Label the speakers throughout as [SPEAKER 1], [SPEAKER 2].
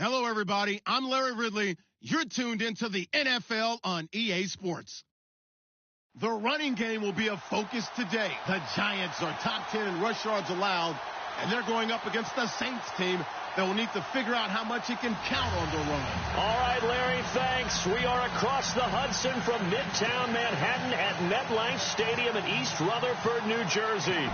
[SPEAKER 1] Hello, everybody. I'm Larry Ridley. You're tuned into the NFL on EA Sports. The running game will be a focus today. The Giants are top 10 in rush yards allowed, and they're going up against the Saints team that will need to figure out how much it can count on the run.
[SPEAKER 2] All right, Larry, thanks. We are across the Hudson from Midtown Manhattan at MetLife Stadium in East Rutherford, New Jersey.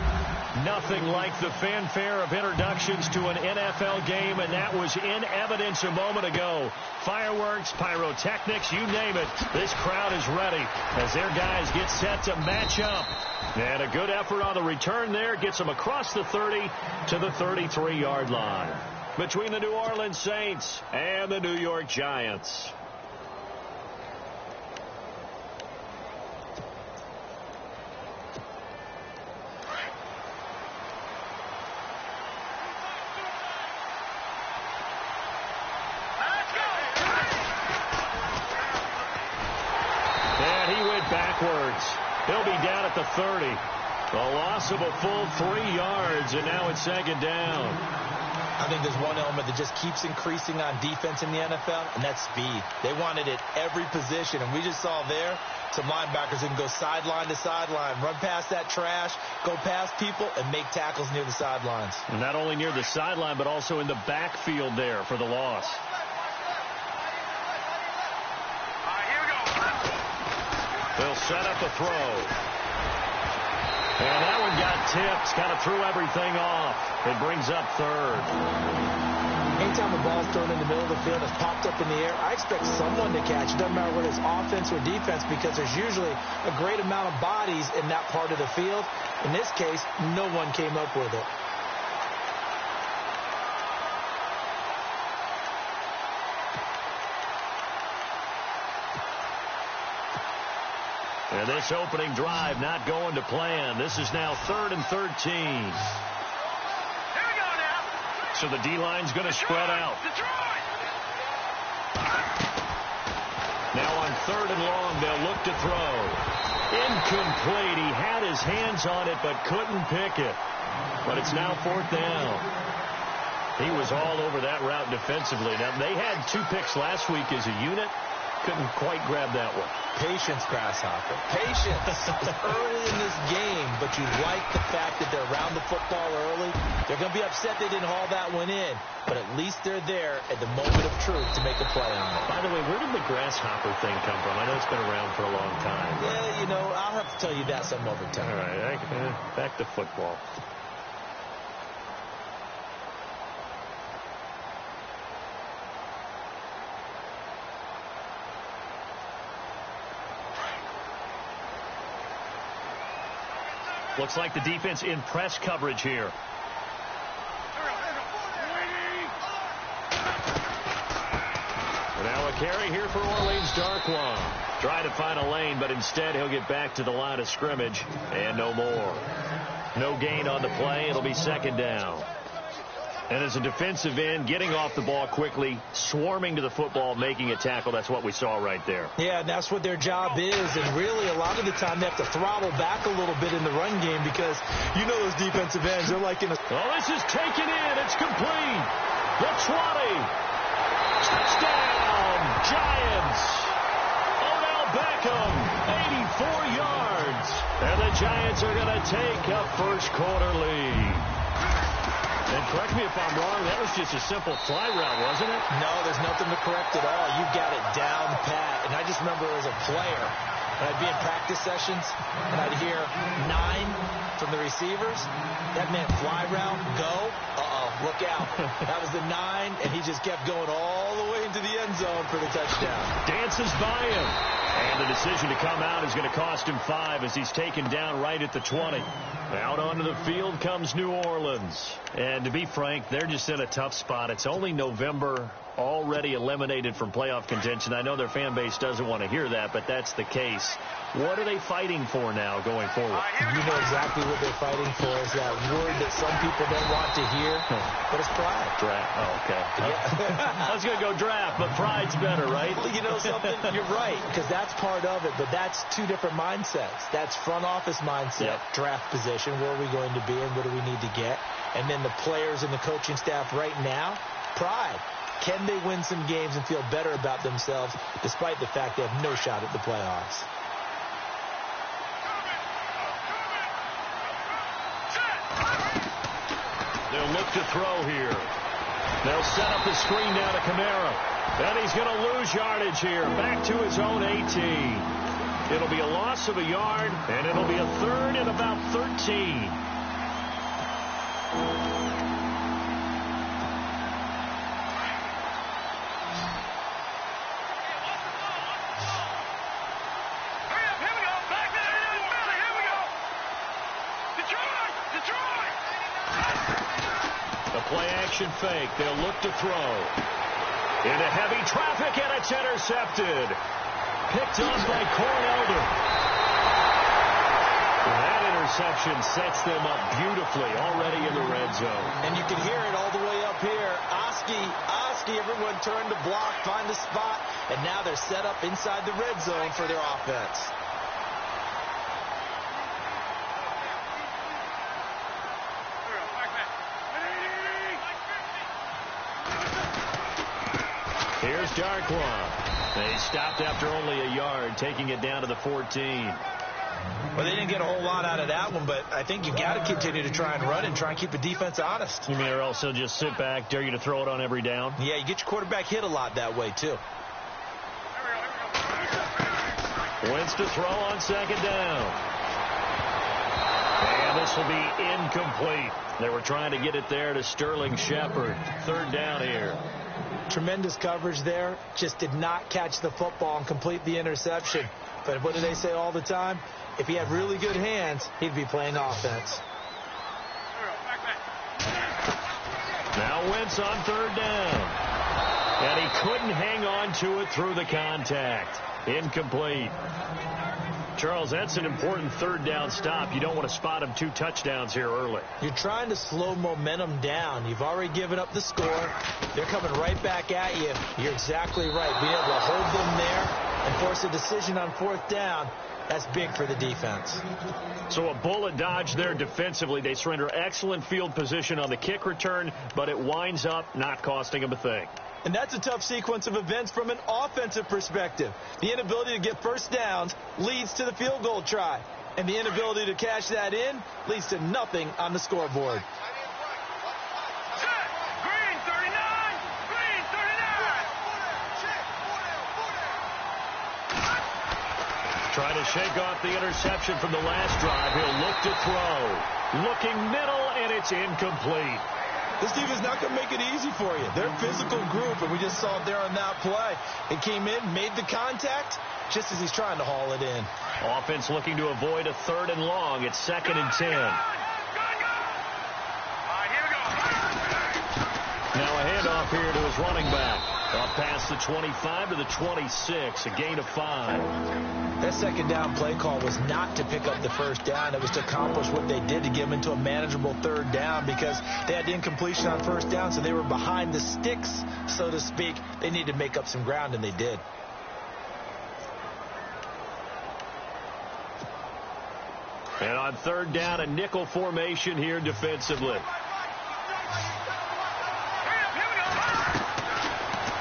[SPEAKER 2] Nothing like the fanfare of introductions to an NFL game, and that was in evidence a moment ago. Fireworks, pyrotechnics, you name it. This crowd is ready as their guys get set to match up. And a good effort on the return there gets them across the 30 to the 33-yard line. Between the New Orleans Saints and the New York Giants. And he went backwards. He'll be down at the 30. A loss of a full 3 yards, and now it's second down.
[SPEAKER 3] I think there's one element that just keeps increasing on defense in the NFL, and that's speed. They want it at every position, and we just saw there some linebackers who can go sideline to sideline, run past that trash, go past people, and make tackles near the sidelines.
[SPEAKER 2] And not only near the sideline, but also in the backfield there for the loss. They'll set up the throw. And that one got tipped, kind of threw everything off. It brings up third.
[SPEAKER 3] Anytime the ball's thrown in the middle of the field, it's popped up in the air, I expect someone to catch. It doesn't matter whether it's offense or defense, because there's usually a great amount of bodies in that part of the field. In this case, no one came up with it.
[SPEAKER 2] And this opening drive not going to plan. This is now 3rd and 13.
[SPEAKER 4] Here we go now.
[SPEAKER 2] So the D-line's going to spread out. Now on 3rd and long, they'll look to throw. Incomplete. He had his hands on it but couldn't pick it. But it's now 4th down. He was all over that route defensively. Now, they had 2 picks last week as a unit. Couldn't quite grab that one.
[SPEAKER 3] Patience, Grasshopper. Patience. It's early in this game, but you like the fact that they're around the football early. They're going to be upset they didn't haul that one in, but at least they're there at the moment of truth to make a play on it.
[SPEAKER 2] By the way, where did the Grasshopper thing come from? I know it's been around for a long time.
[SPEAKER 3] Yeah, you know, I'll have to tell you that some other time.
[SPEAKER 2] All right, back to football. Looks like the defense in press coverage here. Now a carry here for Orleans Darkwa. Try to find a lane, but instead he'll get back to the line of scrimmage, and no more. No gain on the play. It'll be 2nd down. And as a defensive end, getting off the ball quickly, swarming to the football, making a tackle, that's what we saw right there.
[SPEAKER 3] Yeah, and that's what their job is. And really, a lot of the time, they have to throttle back a little bit in the run game because you know those defensive ends, they're like in a...
[SPEAKER 2] Oh, this is taken in. It's complete. The 20. Touchdown, Giants. Odell Beckham, 84 yards. And the Giants are going to take a first-quarter lead. And correct me if I'm wrong, that was just a simple fly route, wasn't it?
[SPEAKER 3] No, there's nothing to correct at all. You got it down pat. And I just remember as a player, when I'd be in practice sessions, and I'd hear 9 from the receivers. That meant fly route, go. Look out. That was the 9, and he just kept going all the way into the end zone for the touchdown.
[SPEAKER 2] Dances by him. And the decision to come out is going to cost him 5 as he's taken down right at the 20. Out onto the field comes New Orleans. And to be frank, they're just in a tough spot. It's only November, already eliminated from playoff contention. I know their fan base doesn't want to hear that, but that's the case. What are they fighting for now going forward?
[SPEAKER 3] You know exactly what they're fighting for is that word that some people don't want to hear, but it's pride.
[SPEAKER 2] Draft. Oh, okay. I was going to go draft, but pride's better, right?
[SPEAKER 3] Well, you know something? You're right, because that's part of it, but that's 2 different mindsets. That's front office mindset, draft position, where are we going to be and what do we need to get? And then the players and the coaching staff right now, pride. Can they win some games and feel better about themselves despite the fact they have no shot at the playoffs?
[SPEAKER 2] They'll look to throw here. They'll set up the screen down to Kamara. And he's going to lose yardage here. Back to his own 18. It'll be a loss of a yard, and it'll be a third and about 13. Play-action fake. They'll look to throw. Into heavy traffic, and it's intercepted. Picked off by Cornelder. That interception sets them up beautifully already in the red zone.
[SPEAKER 3] And you can hear it all the way up here. Oski, everyone turned to block, find a spot, and now they're set up inside the red zone for their offense.
[SPEAKER 2] Here's Darkwa. They stopped after only a yard, taking it down to the 14.
[SPEAKER 3] Well, they didn't get a whole lot out of that one, but I think you got to continue to try and run and try and keep the defense honest.
[SPEAKER 2] You mean or also just sit back, dare you to throw it on every down?
[SPEAKER 3] Yeah, you get your quarterback hit a lot that way, too.
[SPEAKER 2] Wentz to throw on second down. And this will be incomplete. They were trying to get it there to Sterling Shepard. Third down here.
[SPEAKER 3] Tremendous coverage there. Just did not catch the football and complete the interception. But what do they say all the time? If he had really good hands, he'd be playing offense.
[SPEAKER 2] Now Wentz on third down. And he couldn't hang on to it through the contact. Incomplete. Charles, that's an important third down stop. You don't want to spot him 2 touchdowns here early.
[SPEAKER 3] You're trying to slow momentum down. You've already given up the score. They're coming right back at you. You're exactly right. Being able to hold them there and force a decision on fourth down, that's big for the defense.
[SPEAKER 2] So a bullet dodge there defensively. They surrender excellent field position on the kick return, but it winds up not costing them a thing.
[SPEAKER 3] And that's a tough sequence of events from an offensive perspective. The inability to get first downs leads to the field goal try. And the inability to cash that in leads to nothing on the scoreboard.
[SPEAKER 4] Green 39! Green 39!
[SPEAKER 2] Trying to shake off the interception from the last drive. He'll look to throw. Looking middle, and it's incomplete.
[SPEAKER 3] This team is not going to make it easy for you. They're a physical group, and we just saw it there on that play. It came in, made the contact, just as he's trying to haul it in.
[SPEAKER 2] Offense looking to avoid a 3rd and long. It's 2nd and 10. Now a handoff here to his running back. Up past the 25 to the 26, a gain of 5.
[SPEAKER 3] That second down play call was not to pick up the first down. It was to accomplish what they did to get them into a manageable 3rd down because they had incompletion on first down, so they were behind the sticks, so to speak. They needed to make up some ground, and they did.
[SPEAKER 2] And on 3rd down, a nickel formation here defensively.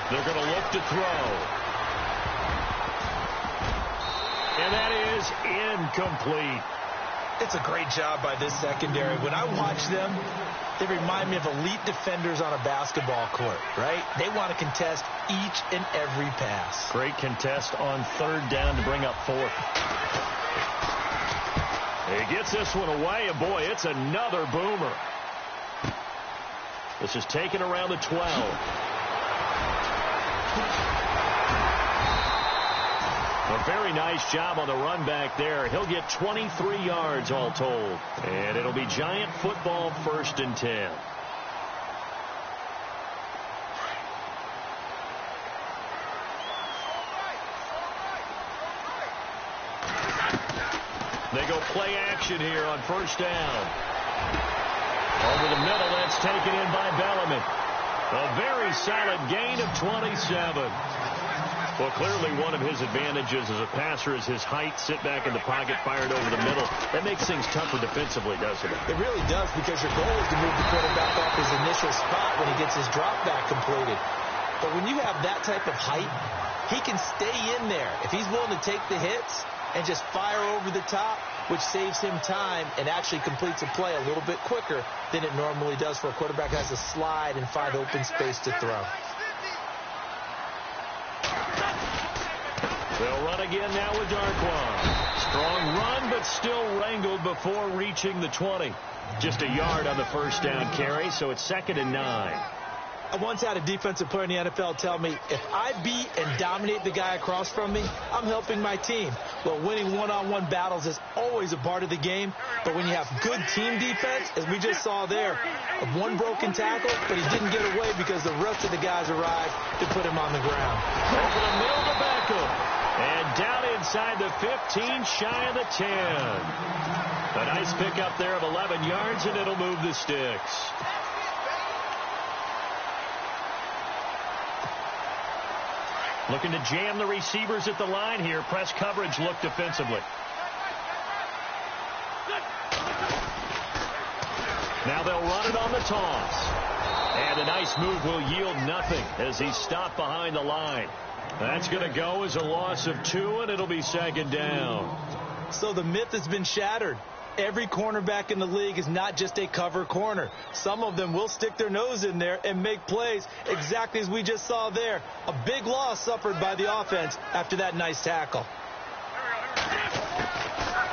[SPEAKER 2] They're going to look to throw. And that is incomplete.
[SPEAKER 3] It's a great job by this secondary. When I watch them, they remind me of elite defenders on a basketball court, right? They want to contest each and every pass.
[SPEAKER 2] Great contest on 3rd down to bring up 4th. He gets this one away, and boy, it's another boomer. This is taken around the 12. A very nice job on the run back there. He'll get 23 yards all told. And it'll be Giant football 1st and 10. They go play action here on 1st down. Over the middle, that's taken in by Bellamy. A very solid gain of 27. Well, clearly one of his advantages as a passer is his height. Sit back in the pocket, fired over the middle. That makes things tougher defensively, doesn't it?
[SPEAKER 3] It really does, because your goal is to move the quarterback off his initial spot when he gets his drop back completed. But when you have that type of height, he can stay in there if he's willing to take the hits and just fire over the top, which saves him time and actually completes a play a little bit quicker than it normally does for a quarterback who has to slide and find open space to throw.
[SPEAKER 2] They'll run again now with Darquan. Strong run, but still wrangled before reaching the 20. Just a yard on the first down carry, so it's 2nd and 9.
[SPEAKER 3] I once had a defensive player in the NFL tell me, if I beat and dominate the guy across from me, I'm helping my team. Well, winning one-on-one battles is always a part of the game, but when you have good team defense, as we just saw there, one broken tackle, but he didn't get away because the rest of the guys arrived to put him on the ground.
[SPEAKER 2] Over the middle to Beckham. And down inside the 15, shy of the 10. A nice pickup there of 11 yards, and it'll move the sticks. Looking to jam the receivers at the line here. Press coverage look defensively. Now they'll run it on the toss. And a nice move will yield nothing as he's stopped behind the line. That's going to go as a loss of 2, and it'll be 2nd down.
[SPEAKER 3] So the myth has been shattered. Every cornerback in the league is not just a cover corner. Some of them will stick their nose in there and make plays exactly as we just saw there. A big loss suffered by the offense after that nice tackle.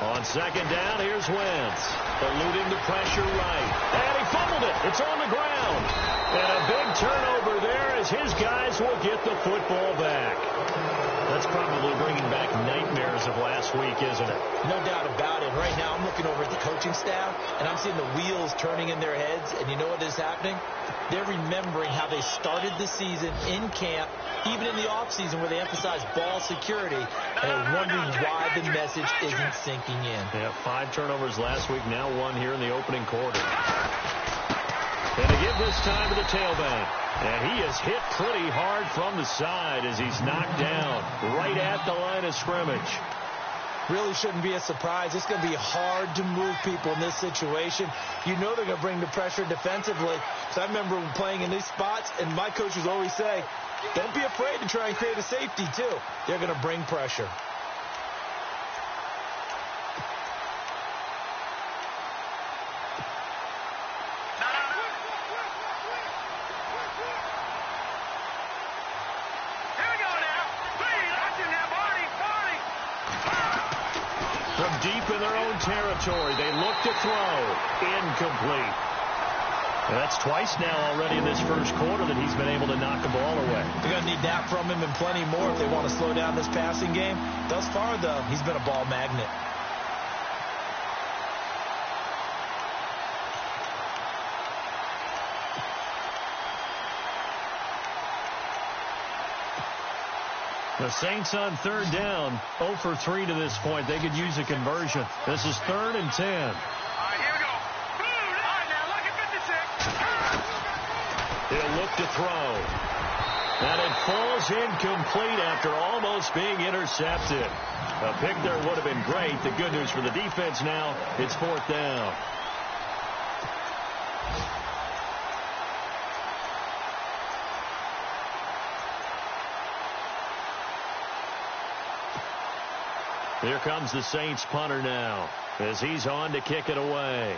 [SPEAKER 2] On 2nd down, here's Wentz. Eluding the pressure right. And he fumbled it. It's on the ground. And a big turnover there as his guys will get the football back. That's probably bringing back nightmares of last week, isn't it?
[SPEAKER 3] No doubt about it. Right now, I'm looking over at the coaching staff, and I'm seeing the wheels turning in their heads. And you know what is happening? They're remembering how they started the season in camp, even in the offseason where they emphasized ball security, and they're wondering why the message isn't sinking in.
[SPEAKER 2] Yeah, 5 turnovers last week, now 1 here in the opening quarter. And to give this time to the tailback. And he is hit pretty hard from the side as he's knocked down right at the line of scrimmage.
[SPEAKER 3] Really shouldn't be a surprise. It's going to be hard to move people in this situation. You know they're going to bring the pressure defensively. So I remember playing in these spots, and my coaches always say, don't be afraid to try and create a safety, too. They're going to bring pressure.
[SPEAKER 2] Deep in their own territory. They look to throw. Incomplete. And that's twice now already in this first quarter that he's been able to knock the ball away.
[SPEAKER 3] They're going to need that from him and plenty more if they want to slow down this passing game. Thus far, though, he's been a ball magnet.
[SPEAKER 2] The Saints on 3rd down, 0 for 3 to this point. They could use a conversion. This is 3rd and 10.
[SPEAKER 4] All right, here we go. All right, now look at 56.
[SPEAKER 2] He'll look to throw. And it falls incomplete after almost being intercepted. A pick there would have been great. The good news for the defense now, it's 4th down. Here comes the Saints punter now as he's on to kick it away.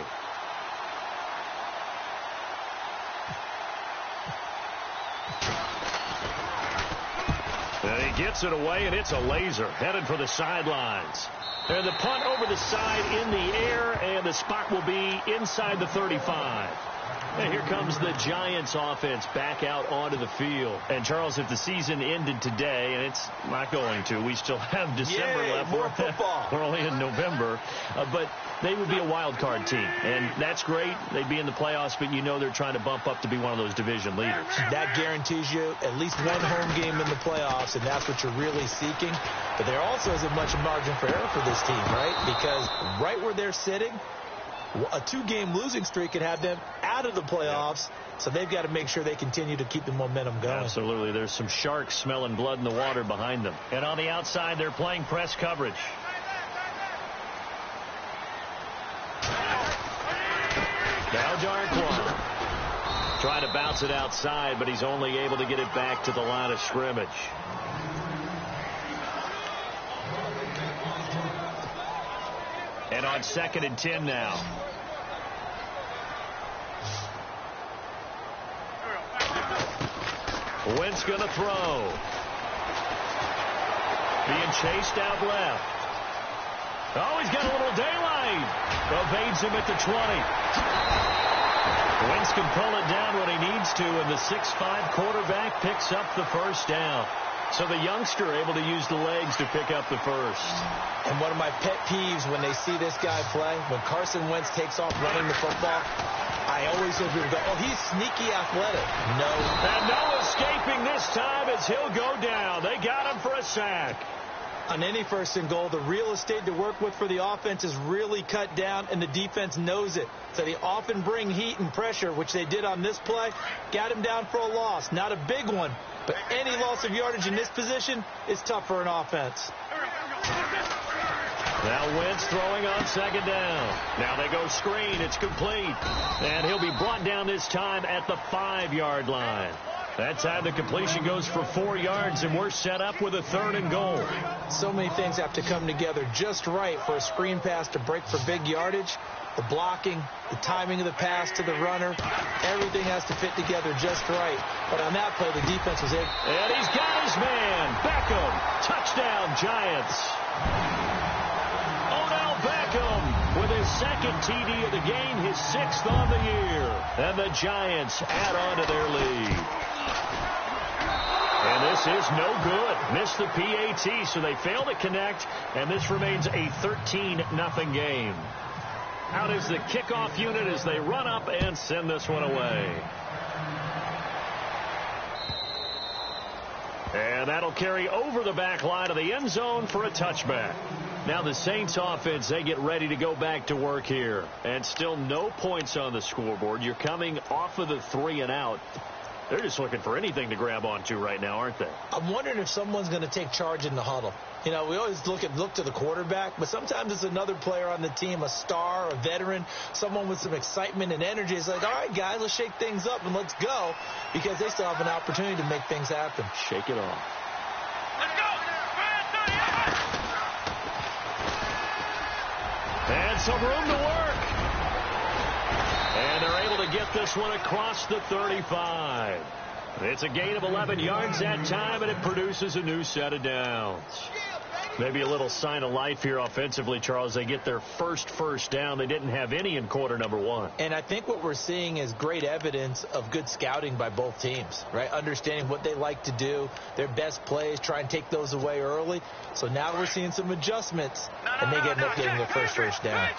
[SPEAKER 2] And he gets it away, and it's a laser headed for the sidelines. And the punt over the side in the air, and the spot will be inside the 35. And here comes the Giants offense back out onto the field. And, Charles, if the season ended today, and it's not going to, we still have December left.
[SPEAKER 3] More football.
[SPEAKER 2] We're only in November. But they would be a wild card team. And that's great. They'd be in the playoffs, but you know they're trying to bump up to be one of those division leaders.
[SPEAKER 3] That guarantees you at least one home game in the playoffs, and that's what you're really seeking. But there also isn't much margin for error for this team, right? Because right where they're sitting, a 2-game losing streak could have them out of the playoffs, so they've got to make sure they continue to keep the momentum going.
[SPEAKER 2] Absolutely. There's some sharks smelling blood in the water behind them. And on the outside, they're playing press coverage. Now Darquan Trying to bounce it outside, but he's only able to get it back to the line of scrimmage. And on 2nd and 10 now. Wentz going to throw. Being chased out left. Oh, he's got a little daylight. Evades him at the 20. Wentz can pull it down when he needs to, and the 6'5" quarterback picks up the first down. So the youngster able to use the legs to pick up the first.
[SPEAKER 3] And one of my pet peeves when they see this guy play, when Carson Wentz takes off running the football, I always hear people go, oh, he's sneaky athletic. No.
[SPEAKER 2] And no escaping this time as he'll go down. They got him for a sack.
[SPEAKER 3] On any 1st and goal, the real estate to work with for the offense is really cut down, and the defense knows it. So they often bring heat and pressure, which they did on this play. Got him down for a loss. Not a big one, but any loss of yardage in this position is tough for an offense.
[SPEAKER 2] Now Wentz throwing on 2nd down. Now they go screen. It's complete. And he'll be brought down this time at the 5-yard line. That time the completion goes for 4 yards, and we're set up with a 3rd and goal.
[SPEAKER 3] So many things have to come together just right for a screen pass to break for big yardage. The blocking, the timing of the pass to the runner, everything has to fit together just right. But on that play, the defense was able.
[SPEAKER 2] And he's got his man. Beckham. Touchdown, Giants. Odell Beckham with his 2nd TD of the game, his 6th on the year. And the Giants add on to their lead. And this is no good. Missed the PAT, so they fail to connect, and this remains a 13-0 game. Out is the kickoff unit as they run up and send this one away. And that'll carry over the back line of the end zone for a touchback. Now the Saints offense, they get ready to go back to work here. And still no points on the scoreboard. You're coming off of the 3 and out. They're just looking for anything to grab onto right now, aren't they?
[SPEAKER 3] I'm wondering if someone's going to take charge in the huddle. You know, we always look to the quarterback, but sometimes it's another player on the team, a star, a veteran, someone with some excitement and energy. It's like, all right, guys, let's shake things up and let's go, because they still have an opportunity to make things happen.
[SPEAKER 2] Shake it off.
[SPEAKER 4] Let's go!
[SPEAKER 2] And some room to work. And they're able to get this one across the 35. It's a gain of 11 yards that time, and it produces a new set of downs. Maybe a little sign of life here offensively, Charles. They get their first down. They didn't have any in quarter number 1.
[SPEAKER 3] And I think what we're seeing is great evidence of good scouting by both teams, right? Understanding what they like to do, their best plays, try and take those away early. So now we're seeing some adjustments, and they end up getting their first down.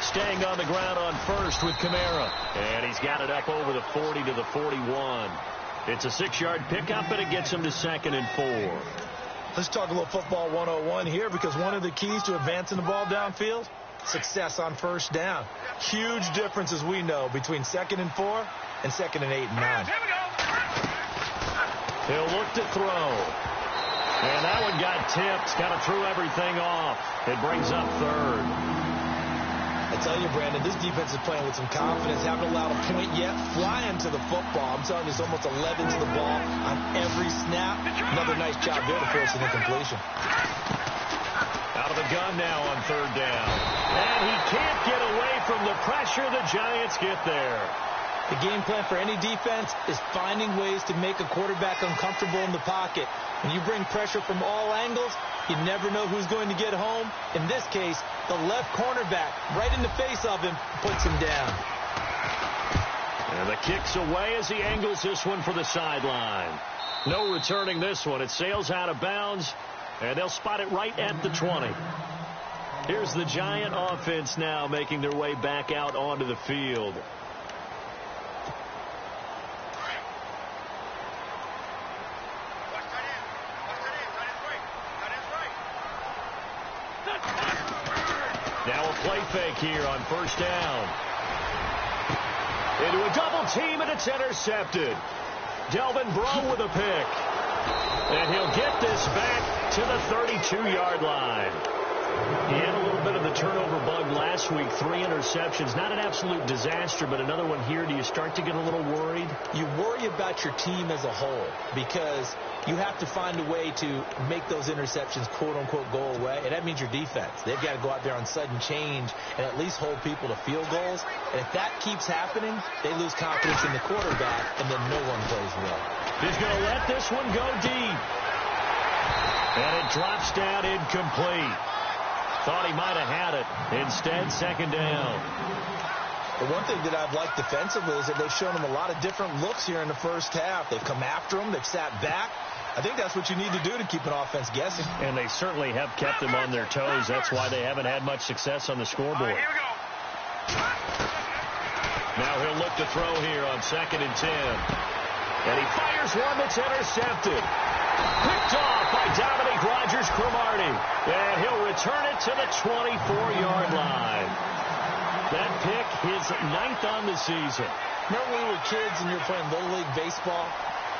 [SPEAKER 2] Staying on the ground on first with Kamara. And he's got it up over the 40 to the 41. It's a 6-yard pickup, and it gets him to 2nd and 4.
[SPEAKER 3] Let's talk a little football 101 here, because one of the keys to advancing the ball downfield, success on first down. Huge difference, as we know, between 2nd and 4 and 2nd and 8 and 9.
[SPEAKER 2] He'll look to throw. And that one got tipped. Kind of threw everything off. It brings up 3rd.
[SPEAKER 3] I tell you, Brandon, this defense is playing with some confidence. Haven't allowed a point yet. Flying to the football. I'm telling you, it's almost 11 to the ball on every snap. Another nice job there to force an incompletion.
[SPEAKER 2] Out of the gun now on 3rd down. And he can't get away from the pressure. The Giants get there.
[SPEAKER 3] The game plan for any defense is finding ways to make a quarterback uncomfortable in the pocket. When you bring pressure from all angles, you never know who's going to get home. In this case, the left cornerback, right in the face of him, puts him down.
[SPEAKER 2] And the kick's away as he angles this one for the sideline. No returning this one. It sails out of bounds, and they'll spot it right at the 20. Here's the Giant offense now making their way back out onto the field. Now a play fake here on 1st down. Into a double team, and it's intercepted. Delvin Breaux with a pick. And he'll get this back to the 32-yard line. He had a little bit of the turnover bug last week, 3 interceptions. Not an absolute disaster, but another one here. Do you start to get a little worried?
[SPEAKER 3] You worry about your team as a whole because you have to find a way to make those interceptions, quote-unquote, go away, and that means your defense. They've got to go out there on sudden change and at least hold people to field goals. And if that keeps happening, they lose confidence in the quarterback, and then no one plays well.
[SPEAKER 2] He's going to let this one go deep. And it drops down incomplete. Thought he might have had it. Instead, second down.
[SPEAKER 3] The one thing that I've liked defensively is that they've shown him a lot of different looks here in the first half. They've come after him. They've sat back. I think that's what you need to do to keep an offense guessing.
[SPEAKER 2] And they certainly have kept them on their toes. That's why they haven't had much success on the scoreboard.
[SPEAKER 4] Here we go.
[SPEAKER 2] Now he'll look to throw here on 2nd and 10. And he fires one that's intercepted. Picked off by Dominique Rodgers-Cromartie. And he'll return it to the 24-yard line. That pick, his 9th on the season.
[SPEAKER 3] Remember when we were kids and you were playing Little League Baseball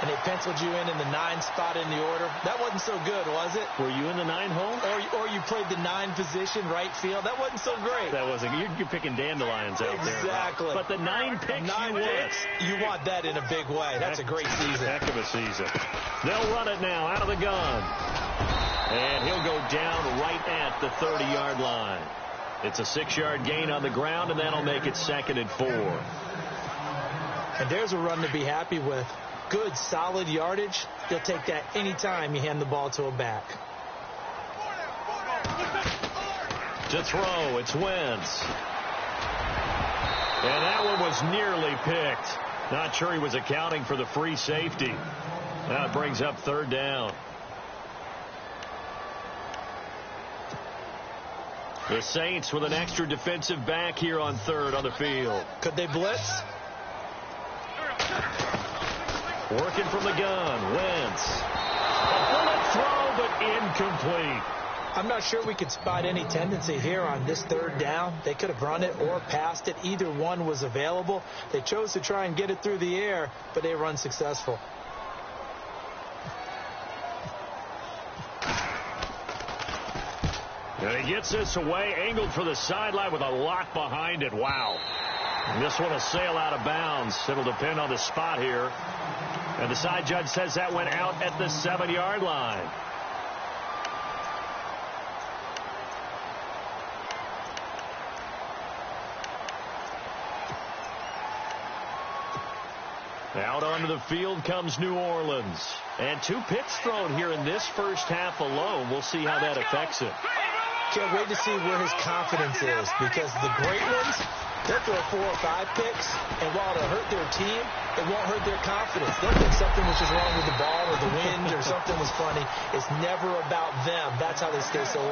[SPEAKER 3] and they penciled you in the 9 spot in the order? That wasn't so good, was it?
[SPEAKER 2] Were you in the 9 hole?
[SPEAKER 3] Or you played the 9 position, right field. That wasn't so great.
[SPEAKER 2] That wasn't. You're picking dandelions out there.
[SPEAKER 3] Exactly.
[SPEAKER 2] But the 9 picks,
[SPEAKER 3] you want that in a big way. That's a great season.
[SPEAKER 2] Heck of a season. They'll run it now out of the gun. And he'll go down right at the 30-yard line. It's a 6-yard gain on the ground, and that'll make it 2nd and 4.
[SPEAKER 3] And there's a run to be happy with. Good, solid yardage. You'll take that anytime you hand the ball to a back.
[SPEAKER 2] To throw, it's Wentz. And that one was nearly picked. Not sure he was accounting for the free safety. Now it brings up 3rd down. The Saints with an extra defensive back here on 3rd on the field.
[SPEAKER 3] Could they blitz?
[SPEAKER 2] Working from the gun, Wentz. A bullet throw, but incomplete.
[SPEAKER 3] I'm not sure we could spot any tendency here on this 3rd down. They could have run it or passed it. Either one was available. They chose to try and get it through the air, but they were unsuccessful.
[SPEAKER 2] And he gets this away, angled for the sideline with a lot behind it. Wow. And this one will sail out of bounds. It'll depend on the spot here. And the side judge says that went out at the 7-yard line. Out onto the field comes New Orleans. And 2 picks thrown here in this first half alone. We'll see how that affects it.
[SPEAKER 3] Can't wait to see where his confidence is, because the great ones, they'll throw 4 or 5 picks, and while it'll hurt their team, it won't hurt their confidence. They'll think something was just wrong with the ball or the wind or something was funny. It's never about them. That's how they stay so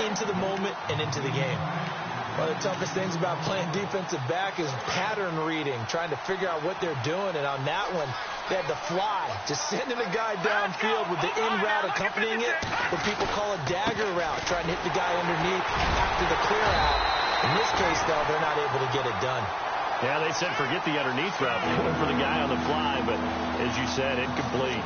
[SPEAKER 3] into the moment and into the game. One of the toughest things about playing defensive back is pattern reading, trying to figure out what they're doing. And on that one, they had to fly, just sending a guy downfield with the in route accompanying it, what people call a dagger route, trying to hit the guy underneath after the clear out. In this case, though, they're not able to get it done.
[SPEAKER 2] Yeah, they said forget the underneath route. They went for the guy on the fly, but as you said, incomplete.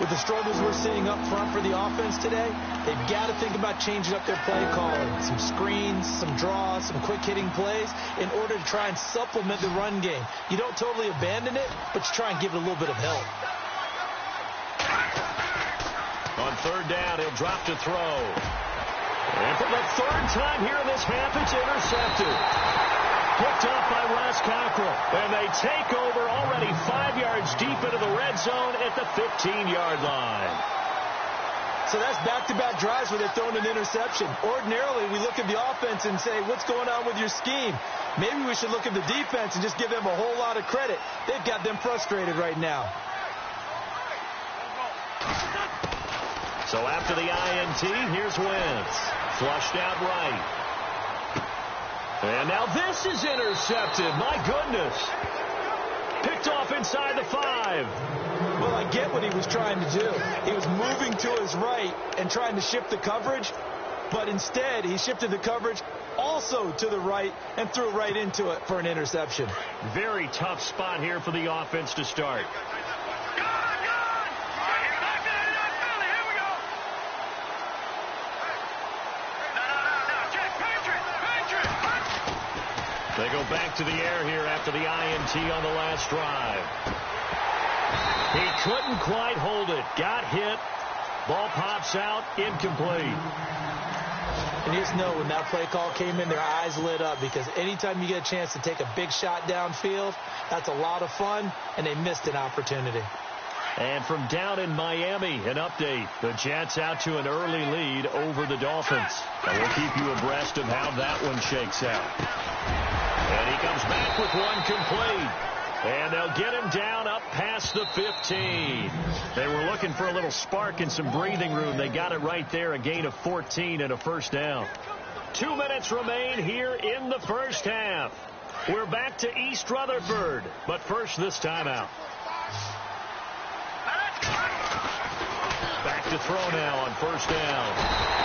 [SPEAKER 3] With the struggles we're seeing up front for the offense today, they've got to think about changing up their play calling. Some screens, some draws, some quick-hitting plays in order to try and supplement the run game. You don't totally abandon it, but you try and give it a little bit of help.
[SPEAKER 2] On 3rd down, he'll drop to throw. And for the 3rd time here in this half, it's intercepted. Picked off by Ross Cockrell. And they take over already 5 yards deep into the red zone at the 15-yard line.
[SPEAKER 3] So that's back-to-back drives where they've thrown an interception. Ordinarily, we look at the offense and say, what's going on with your scheme? Maybe we should look at the defense and just give them a whole lot of credit. They've got them frustrated right now.
[SPEAKER 2] So after the INT, here's Wentz. Flushed out right. And now this is intercepted. My goodness. Picked off inside the 5.
[SPEAKER 3] Well, I get what he was trying to do. He was moving to his right and trying to shift the coverage, but instead he shifted the coverage also to the right and threw right into it for an interception.
[SPEAKER 2] Very tough spot here for the offense to start. They go back to the air here after the INT on the last drive. He couldn't quite hold it. Got hit. Ball pops out. Incomplete.
[SPEAKER 3] And you just know when that play call came in, their eyes lit up, because anytime you get a chance to take a big shot downfield, that's a lot of fun, and they missed an opportunity.
[SPEAKER 2] And from down in Miami, an update. The Jets out to an early lead over the Dolphins. And we'll keep you abreast of how that one shakes out. And he comes back with one complete. And they'll get him down up past the 15. They were looking for a little spark and some breathing room. They got it right there, a gain of 14 and a first down. 2 minutes remain here in the first half. We're back to East Rutherford, but first this timeout. Back to throw now on first down.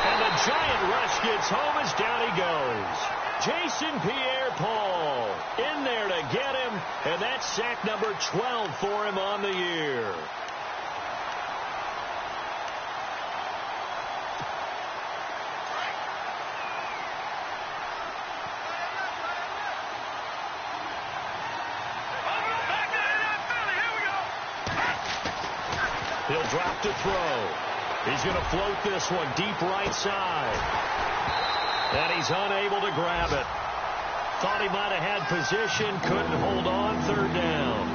[SPEAKER 2] And the giant rush gets home as down he goes. Jason Pierre-Paul in there to get him, and that's sack number 12 for him on the year. He'll drop to throw. He's going to float this one deep right side. And he's unable to grab it. Thought he might have had position, couldn't hold on, third down.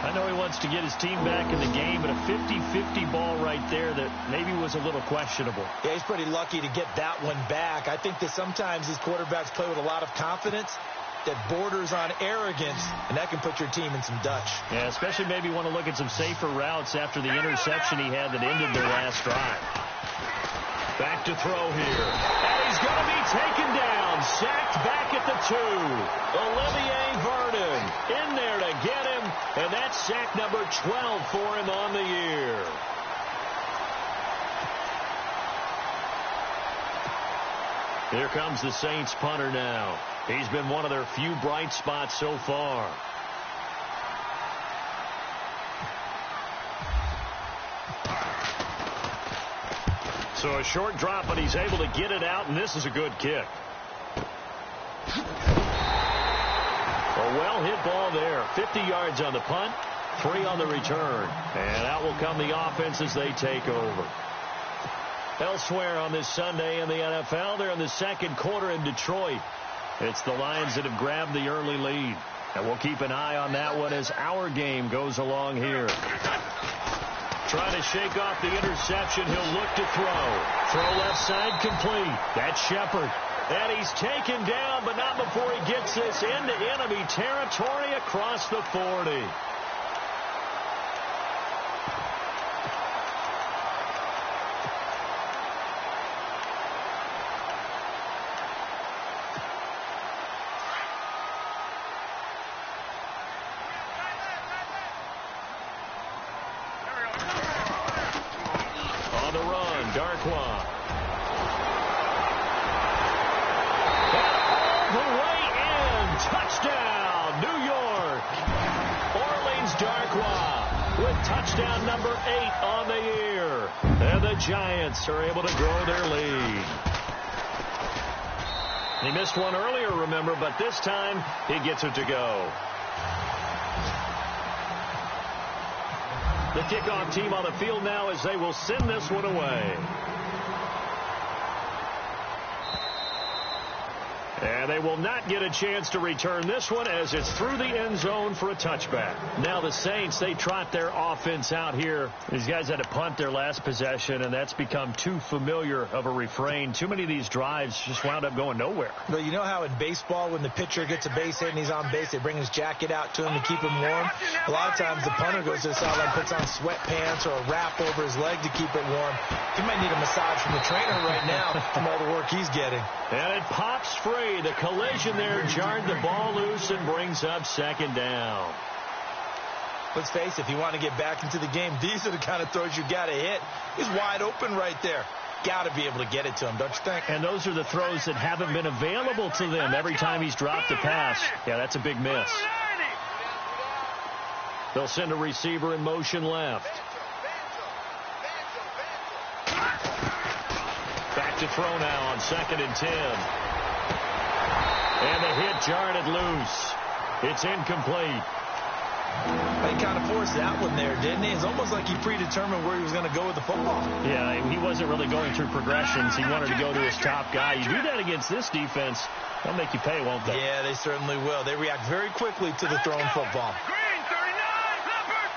[SPEAKER 2] I know he wants to get his team back in the game, but a 50-50 ball right there that maybe was a little questionable.
[SPEAKER 3] Yeah, he's pretty lucky to get that one back. I think that sometimes these quarterbacks play with a lot of confidence that borders on arrogance, and that can put your team in some Dutch.
[SPEAKER 2] Yeah, especially maybe want to look at some safer routes after the interception he had that ended their last drive. Back to throw here. And he's going to be taken down. Sacked back at the 2. Olivier Vernon in there to get him. And that's sack number 12 for him on the year. Here comes the Saints punter now. He's been one of their few bright spots so far. So a short drop, but he's able to get it out, and this is a good kick. A well-hit ball there. 50 yards on the punt, 3 on the return. And out will come the offense as they take over. Elsewhere on this Sunday in the NFL, they're in the second quarter in Detroit. It's the Lions that have grabbed the early lead. And we'll keep an eye on that one as our game goes along here. Trying to shake off the interception. He'll look to throw. Throw left side complete. That's Shepard. And he's taken down, but not before he gets this into enemy territory across the 40. Touchdown number 8 on the year. And the Giants are able to grow their lead. He missed one earlier, remember, but this time he gets it to go. The kickoff team on the field now as they will send this one away. And they will not get a chance to return this one as it's through the end zone for a touchback. Now the Saints, they trot their offense out here. These guys had to punt their last possession, and that's become too familiar of a refrain. Too many of these drives just wound up going nowhere.
[SPEAKER 3] Well, you know how in baseball when the pitcher gets a base hit and he's on base, they bring his jacket out to him to keep him warm? A lot of times the punter goes to the sideline, puts on sweatpants or a wrap over his leg to keep it warm. He might need a massage from the trainer right now from all the work he's getting.
[SPEAKER 2] And it pops free. The collision there jarred the ball loose and brings up second down.
[SPEAKER 3] Let's face it, if you want to get back into the game, these are the kind of throws you got to hit. He's wide open right there. Got to be able to get it to him, don't you think?
[SPEAKER 2] And those are the throws that haven't been available to them every time he's dropped a pass. Yeah, that's a big miss. They'll send a receiver in motion left. Back to throw now on 2nd and 10. And the hit jarred it loose. It's incomplete.
[SPEAKER 3] He kind of forced that one there, didn't he? It's almost like he predetermined where he was going to go with the football.
[SPEAKER 2] Yeah, he wasn't really going through progressions. He wanted to go to his top guy. You do that against this defense, they'll make you pay, won't they?
[SPEAKER 3] Yeah, they certainly will. They react very quickly to the thrown football.
[SPEAKER 4] Green, 39, Leopard.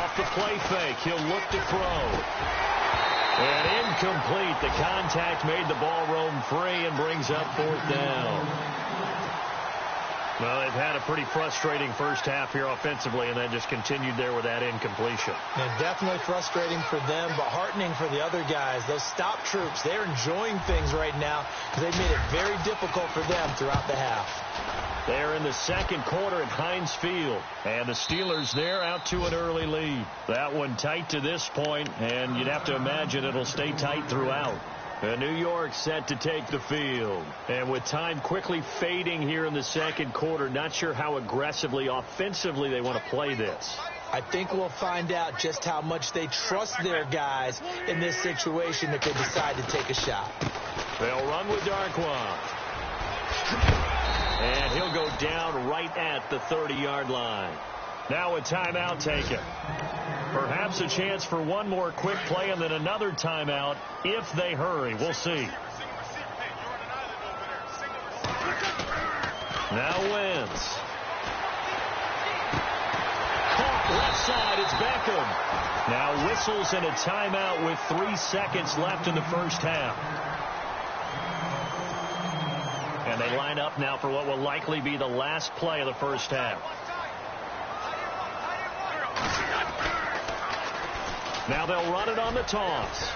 [SPEAKER 2] Off the play fake, he'll look to throw. And incomplete. The contact made the ball roam free and brings up fourth down. Well, they've had a pretty frustrating first half here offensively, and then just continued there with that incompletion.
[SPEAKER 3] And definitely frustrating for them, but heartening for the other guys. Those stop troops, they're enjoying things right now because they've made it very difficult for them throughout the half.
[SPEAKER 2] They're in the second quarter at Heinz Field, and the Steelers there out to an early lead. That one tight to this point, and you'd have to imagine it'll stay tight throughout. And New York set to take the field. And with time quickly fading here in the second quarter, not sure how aggressively, offensively they want to play this.
[SPEAKER 3] I think we'll find out just how much they trust their guys in this situation if they decide to take a shot.
[SPEAKER 2] They'll run with Darkwa. And he'll go down right at the 30-yard line. Now a timeout taken. Perhaps a chance for one more quick play and then another timeout if they hurry. We'll see. Now Wentz. Caught left side. It's Beckham. Now whistles and a timeout with 3 seconds left in the first half. And they line up now for what will likely be the last play of the first half. Now they'll run it on the toss.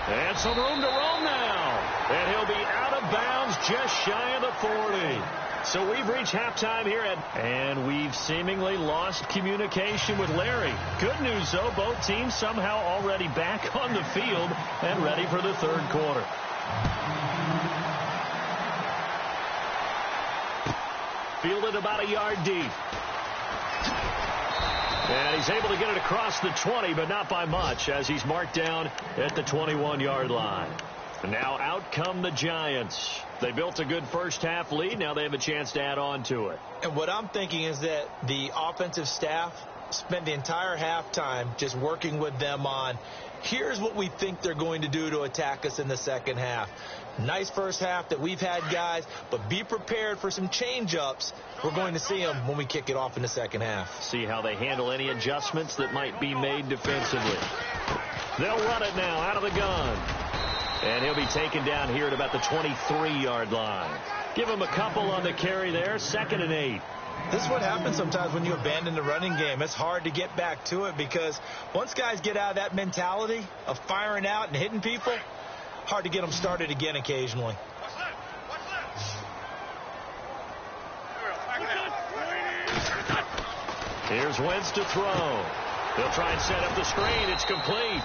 [SPEAKER 2] And some room to roam now. And he'll be out of bounds just shy of the 40. So we've reached halftime here and we've seemingly lost communication with Larry. Good news, though, both teams somehow already back on the field and ready for the third quarter. Fielded about a yard deep. And he's able to get it across the 20, but not by much, as he's marked down at the 21-yard line. And now out come the Giants. They built a good first-half lead. Now they have a chance to add on to it.
[SPEAKER 3] And what I'm thinking is that the offensive staff spent the entire halftime just working with them on, here's what we think they're going to do to attack us in the second half. Nice first half that we've had, guys, but be prepared for some change-ups. We're going to see them when we kick it off in the second half.
[SPEAKER 2] See how they handle any adjustments that might be made defensively. They'll run it now out of the gun. And he'll be taken down here at about the 23-yard line. Give him a couple on the carry there, 2nd and 8.
[SPEAKER 3] This is what happens sometimes when you abandon the running game. It's hard to get back to it because once guys get out of that mentality of firing out and hitting people, hard to get them started again occasionally.
[SPEAKER 2] Here's Wentz to throw. They'll try and set up the screen. It's complete.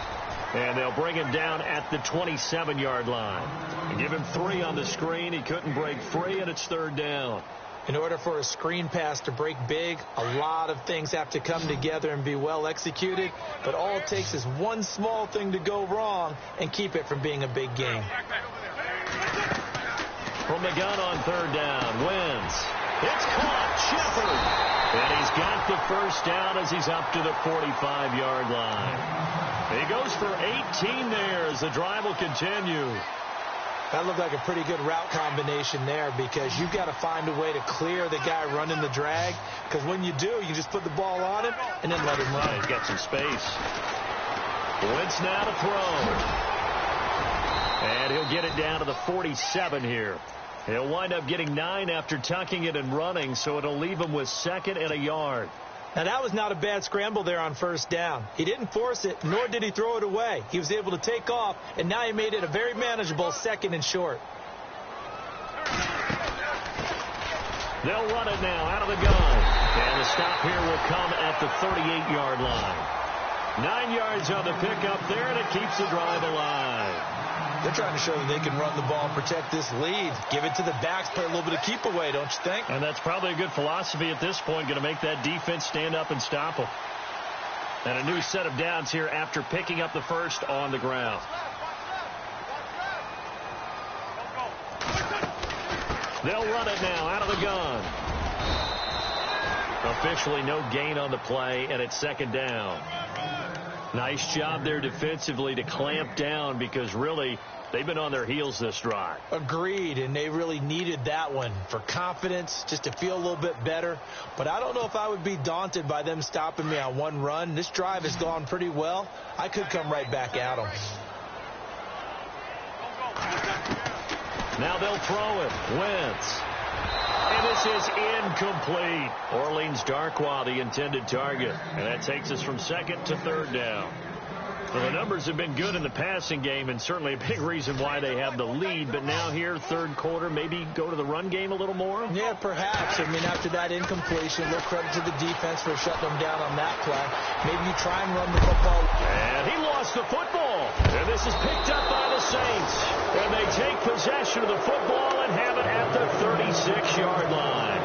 [SPEAKER 2] And they'll bring him down at the 27-yard line. And give him 3 on the screen. He couldn't break free, and it's 3rd down.
[SPEAKER 3] In order for a screen pass to break big, a lot of things have to come together and be well executed. But all it takes is one small thing to go wrong and keep it from being a big game.
[SPEAKER 2] From the gun on 3rd down, Wentz. It's caught, Shepard. And he's got the first down as he's up to the 45-yard line. He goes for 18 there as the drive will continue.
[SPEAKER 3] That looked like a pretty good route combination there because you've got to find a way to clear the guy running the drag, because when you do, you just put the ball on him and then let him run.
[SPEAKER 2] He's got some space. Wentz now to throw. And he'll get it down to the 47 here. He'll wind up getting 9 after tucking it and running, so it'll leave him with 2nd and a yard.
[SPEAKER 3] Now, that was not a bad scramble there on 1st down. He didn't force it, nor did he throw it away. He was able to take off, and now he made it a very manageable 2nd and short.
[SPEAKER 2] They'll run it now out of the gun. And the stop here will come at the 38-yard line. 9 yards on the pickup there, and it keeps the drive alive.
[SPEAKER 3] They're trying to show that they can run the ball and protect this lead. Give it to the backs, play a little bit of keep away, don't you think?
[SPEAKER 2] And that's probably a good philosophy at this point, going to make that defense stand up and stop them. And a new set of downs here after picking up the first on the ground. They'll run it now out of the gun. Officially no gain on the play, and it's second down. Nice job there defensively to clamp down because really they've been on their heels this drive.
[SPEAKER 3] Agreed, and they really needed that one for confidence, just to feel a little bit better. But I don't know if I would be daunted by them stopping me on one run. This drive has gone pretty well. I could come right back at them.
[SPEAKER 2] Now they'll throw it. Wentz. And this is incomplete. Orleans Darkwa, the intended target. And that takes us from second to third down. Well, the numbers have been good in the passing game, and certainly a big reason why they have the lead. But now here, third quarter, maybe go to the run game a little more?
[SPEAKER 3] Yeah, perhaps. I mean, after that incompletion, a little credit to the defense for shutting them down on that play. Maybe you try and run the football.
[SPEAKER 2] And he lost the football. And this is picked up by the Saints. And they take possession of the football and have it at the 36-yard line.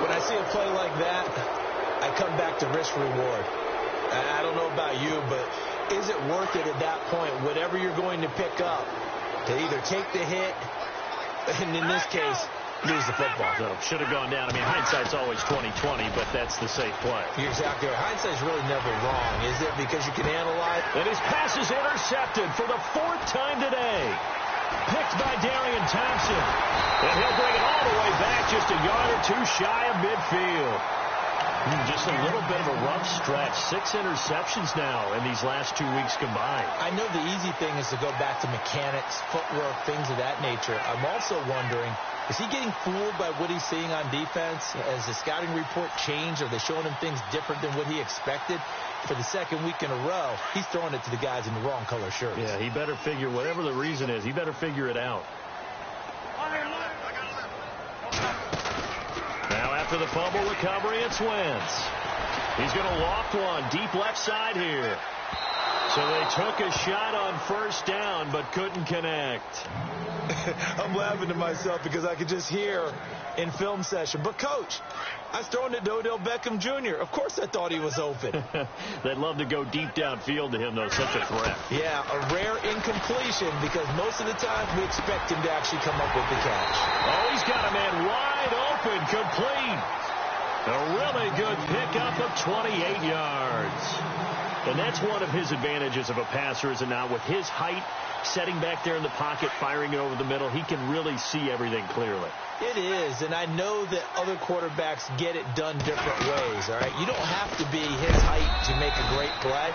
[SPEAKER 3] When I see a play like that, I come back to risk-reward. I don't know about you, but is it worth it at that point, whatever you're going to pick up, to either take the hit, and in this case, lose the football?
[SPEAKER 2] So should have gone down. I mean, hindsight's always 20/20, but that's the safe play.
[SPEAKER 3] You're exactly right. Hindsight's really never wrong, is it? Because you can analyze.
[SPEAKER 2] And his pass is intercepted for the fourth time today. Picked by Darian Thompson. And he'll bring it all the way back just a yard or two shy of midfield. Just a little bit of a rough stretch. 6 interceptions now in these last 2 weeks combined.
[SPEAKER 3] I know the easy thing is to go back to mechanics, footwork, things of that nature. I'm also wondering, is he getting fooled by what he's seeing on defense? Has the scouting report changed? Are they showing him things different than what he expected? For the second week in a row, he's throwing it to the guys in the wrong color shirts.
[SPEAKER 2] Yeah, he better figure, whatever the reason is, he better figure it out. Now after the fumble recovery, it's Wentz. He's going to loft one deep left side here. So they took a shot on first down but couldn't connect.
[SPEAKER 3] I'm laughing to myself because I could just hear in film session, but coach, I was throwing it to Odell Beckham Jr. Of course I thought he was open.
[SPEAKER 2] They'd love to go deep downfield to him, though. Such a threat.
[SPEAKER 3] Yeah, a rare incompletion because most of the time we expect him to actually come up with the catch.
[SPEAKER 2] Oh, he's got a man wide open, complete. A really good pickup of 28 yards. And that's one of his advantages of a passer, is it not? With his height, setting back there in the pocket, firing it over the middle, he can really see everything clearly.
[SPEAKER 3] It is, and I know that other quarterbacks get it done different ways, all right? You don't have to be his height to make a great play,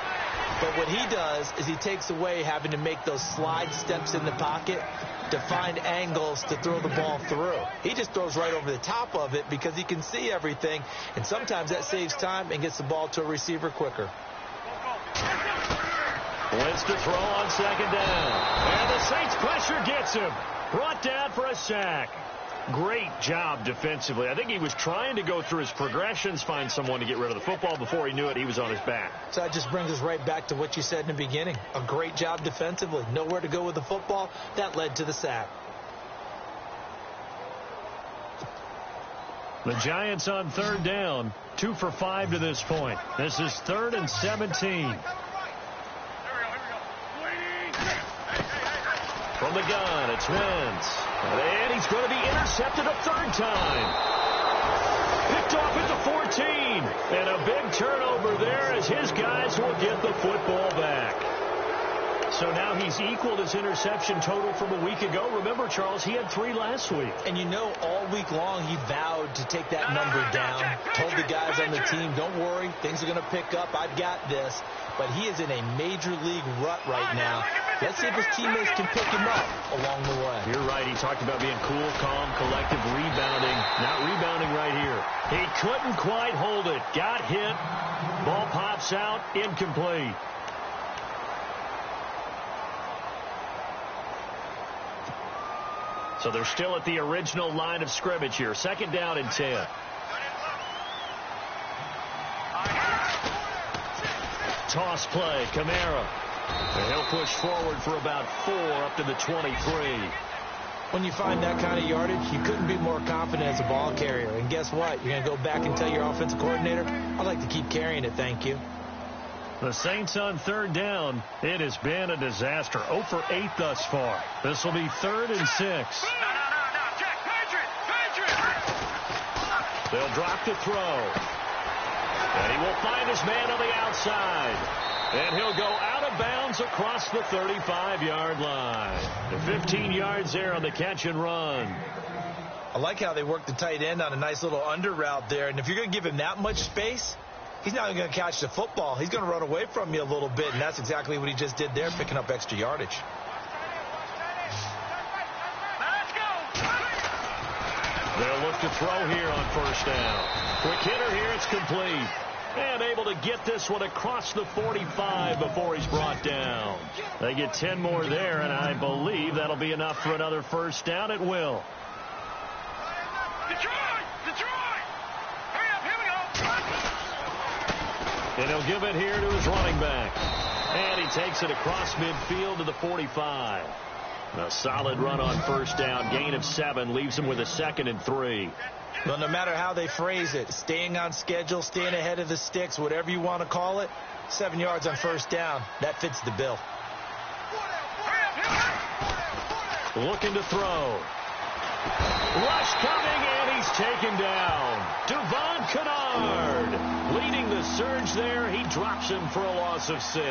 [SPEAKER 3] but what he does is he takes away having to make those slide steps in the pocket to find angles to throw the ball through. He just throws right over the top of it because he can see everything, and sometimes that saves time and gets the ball to a receiver quicker.
[SPEAKER 2] Wentz to throw on second down. And the Saints pressure gets him. Brought down for a sack. Great job defensively. I think he was trying to go through his progressions, find someone to get rid of the football. Before he knew it, he was on his back.
[SPEAKER 3] So that just brings us right back to what you said in the beginning. A great job defensively. Nowhere to go with the football. That led to the sack.
[SPEAKER 2] The Giants on third down. 2 for 5 to this point. This is 3rd and 17. From the gun, it's Wentz. And he's going to be intercepted a third time. Picked off at the 14. And a big turnover there as his guys will get the football back. So now he's equaled his interception total from a week ago. Remember, Charles, he had 3 last week.
[SPEAKER 3] And you know, all week long he vowed to take that number down. Told the guys on the team, don't worry, things are going to pick up. I've got this. But he is in a major league rut right now. Let's see if his teammates can pick him up along the way.
[SPEAKER 2] You're right. He talked about being cool, calm, collective, rebounding. Not rebounding right here. He couldn't quite hold it. Got hit. Ball pops out. Incomplete. So they're still at the original line of scrimmage here. 2nd down and 10. Toss play, Kamara. And he'll push forward for about 4 up to the 23.
[SPEAKER 3] When you find that kind of yardage, you couldn't be more confident as a ball carrier. And guess what? You're going to go back and tell your offensive coordinator, I'd like to keep carrying it, thank you.
[SPEAKER 2] The Saints on third down. It has been a disaster. 0 for 8 thus far. This will be 3rd and 6.
[SPEAKER 4] No, Jack Patrick.
[SPEAKER 2] They'll drop to throw. And he will find his man on the outside. And he'll go out of bounds across the 35-yard line. The 15 yards there on the catch and run.
[SPEAKER 3] I like how they work the tight end on a nice little under route there. And if you're going to give him that much space, he's not going to catch the football. He's going to run away from you a little bit, and that's exactly what he just did there, picking up extra yardage.
[SPEAKER 2] They'll look to throw here on first down. Quick hitter here, it's complete. And able to get this one across the 45 before he's brought down. They get 10 more there, and I believe that'll be enough for another first down. It will.
[SPEAKER 4] Detroit! Detroit! Hurry up, here we go!
[SPEAKER 2] And he'll give it here to his running back. And he takes it across midfield to the 45. A solid run on first down. Gain of 7 leaves him with a 2nd and 3.
[SPEAKER 3] Well, no matter how they phrase it, staying on schedule, staying ahead of the sticks, whatever you want to call it, 7 yards on first down, that fits the bill.
[SPEAKER 2] Looking to throw. Rush coming, and he's taken down. Devon Kennard leading the surge there. He drops him for a loss of 6.